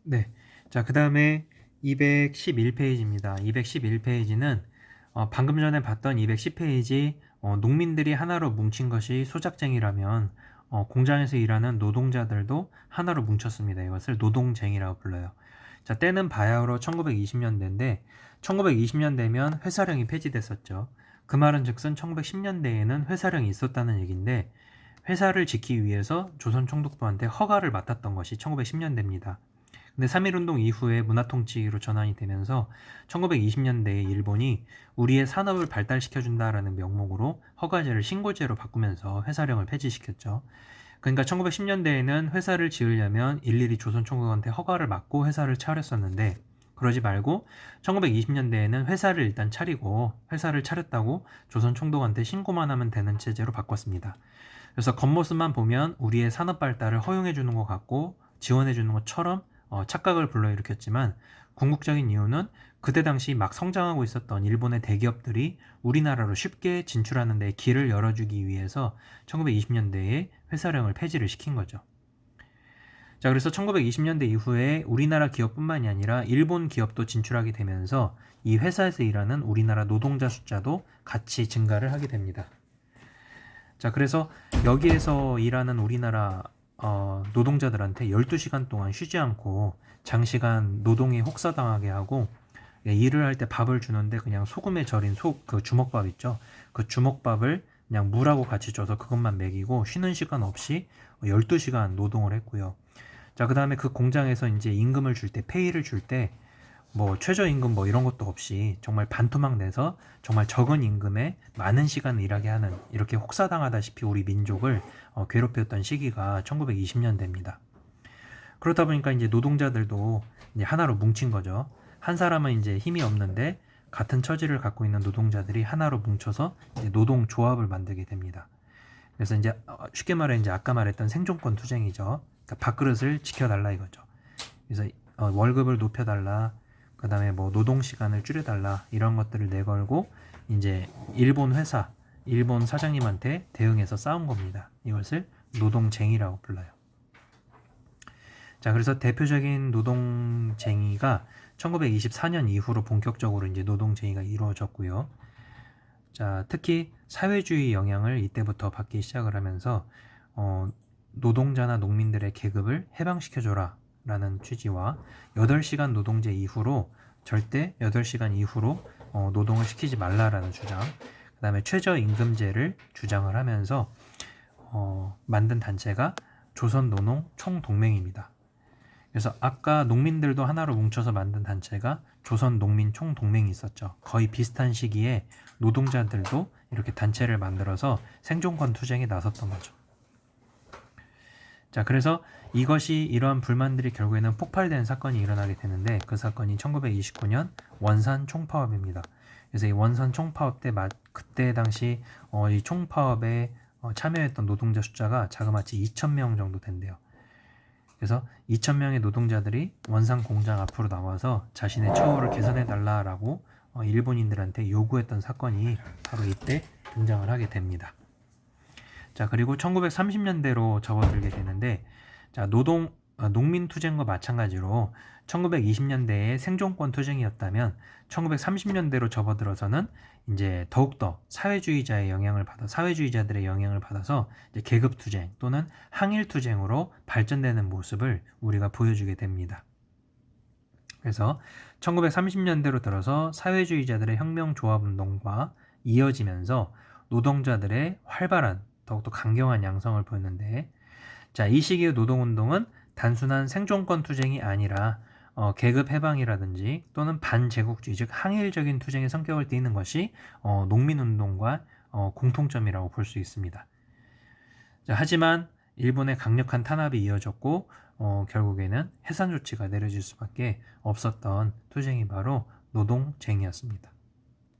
네. 자, 그 다음에 211페이지입니다. 211페이지는 방금 전에 봤던 210페이지 농민들이 하나로 뭉친 것이 소작쟁이라면 공장에서 일하는 노동자들도 하나로 뭉쳤습니다. 이것을 노동쟁이라고 불러요. 자, 때는 바야흐로 1920년대인데 1920년대면 회사령이 폐지됐었죠. 그 말은 즉슨 1910년대에는 회사령이 있었다는 얘기인데 회사를 지키기 위해서 조선총독부한테 허가를 맡았던 것이 1910년대입니다. 근데 3.1운동 이후에 문화통치로 전환이 되면서 1920년대에 일본이 우리의 산업을 발달시켜준다라는 명목으로 허가제를 신고제로 바꾸면서 회사령을 폐지시켰죠. 그러니까 1910년대에는 회사를 지으려면 일일이 조선총독한테 허가를 받고 회사를 차렸었는데 그러지 말고 1920년대에는 회사를 일단 차리고 회사를 차렸다고 조선총독한테 신고만 하면 되는 체제로 바꿨습니다. 그래서 겉모습만 보면 우리의 산업 발달을 허용해 주는 것 같고 지원해 주는 것처럼 착각을 불러일으켰지만 궁극적인 이유는 그때 당시 막 성장하고 있었던 일본의 대기업들이 우리나라로 쉽게 진출하는 데 길을 열어주기 위해서 1920년대에 회사령을 폐지를 시킨 거죠. 자, 그래서 1920년대 이후에 우리나라 기업뿐만이 아니라 일본 기업도 진출하게 되면서 이 회사에서 일하는 우리나라 노동자 숫자도 같이 증가를 하게 됩니다. 자, 그래서 여기에서 일하는 우리나라 노동자들한테 12시간 동안 쉬지 않고 장시간 노동에 혹사당하게 하고 일을 할 때 밥을 주는데 그냥 소금에 절인 그 주먹밥 있죠. 그 주먹밥을 그냥 물하고 같이 줘서 그것만 먹이고 쉬는 시간 없이 12시간 노동을 했고요. 자, 그 다음에 그 공장에서 이제 임금을 줄 때, 페이를 줄 때 뭐 최저임금 뭐 이런 것도 없이 정말 반토막 내서 정말 적은 임금에 많은 시간을 일하게 하는 이렇게 혹사당하다시피 우리 민족을 괴롭혔던 시기가 1920년대입니다. 그렇다 보니까 이제 노동자들도 이제 하나로 뭉친 거죠. 한 사람은 이제 힘이 없는데 같은 처지를 갖고 있는 노동자들이 하나로 뭉쳐서 이제 노동조합을 만들게 됩니다. 그래서 이제 쉽게 말해 이제 아까 말했던 생존권 투쟁이죠. 그러니까 밥그릇을 지켜달라 이거죠. 그래서 월급을 높여달라, 그 다음에 뭐 노동 시간을 줄여달라 이런 것들을 내걸고 이제 일본 회사, 일본 사장님한테 대응해서 싸운 겁니다. 이것을 노동쟁이라고 불러요. 자, 그래서 대표적인 노동쟁이가 1924년 이후로 본격적으로 이제 노동쟁이가 이루어졌고요. 자, 특히 사회주의 영향을 이때부터 받기 시작을 하면서 노동자나 농민들의 계급을 해방시켜줘라 라는 취지와 8시간 노동제 이후로 절대 8시간 이후로 노동을 시키지 말라라는 주장, 그 다음에 최저임금제를 주장을 하면서 만든 단체가 조선노농총동맹입니다. 그래서 아까 농민들도 하나로 뭉쳐서 만든 단체가 조선농민총동맹이 있었죠. 거의 비슷한 시기에 노동자들도 이렇게 단체를 만들어서 생존권 투쟁에 나섰던 거죠. 자, 그래서 이것이 이러한 불만들이 결국에는 폭발된 사건이 일어나게 되는데 그 사건이 1929년 원산 총파업입니다. 그래서 이 원산 총파업 때 그때 당시 이 총파업에 참여했던 노동자 숫자가 자그마치 2,000명 정도 된대요. 그래서 2,000명의 노동자들이 원산 공장 앞으로 나와서 자신의 처우를 개선해달라라고 일본인들한테 요구했던 사건이 바로 이때 등장을 하게 됩니다. 자, 그리고 1930년대로 접어들게 되는데, 자, 농민 투쟁과 마찬가지로 1920년대에 생존권 투쟁이었다면 1930년대로 접어들어서는 이제 더욱더 사회주의자들의 영향을 받아서 이제 계급 투쟁 또는 항일 투쟁으로 발전되는 모습을 우리가 보여주게 됩니다. 그래서 1930년대로 들어서 사회주의자들의 혁명 조합 운동과 이어지면서 노동자들의 활발한 더욱더 강경한 양성을 보였는데, 자, 이 시기의 노동운동은 단순한 생존권 투쟁이 아니라 계급 해방이라든지 또는 반제국주의 즉 항일적인 투쟁의 성격을 띠는 것이 농민운동과 공통점이라고 볼 수 있습니다. 자, 하지만 일본의 강력한 탄압이 이어졌고 결국에는 해산 조치가 내려질 수밖에 없었던 투쟁이 바로 노동쟁이였습니다.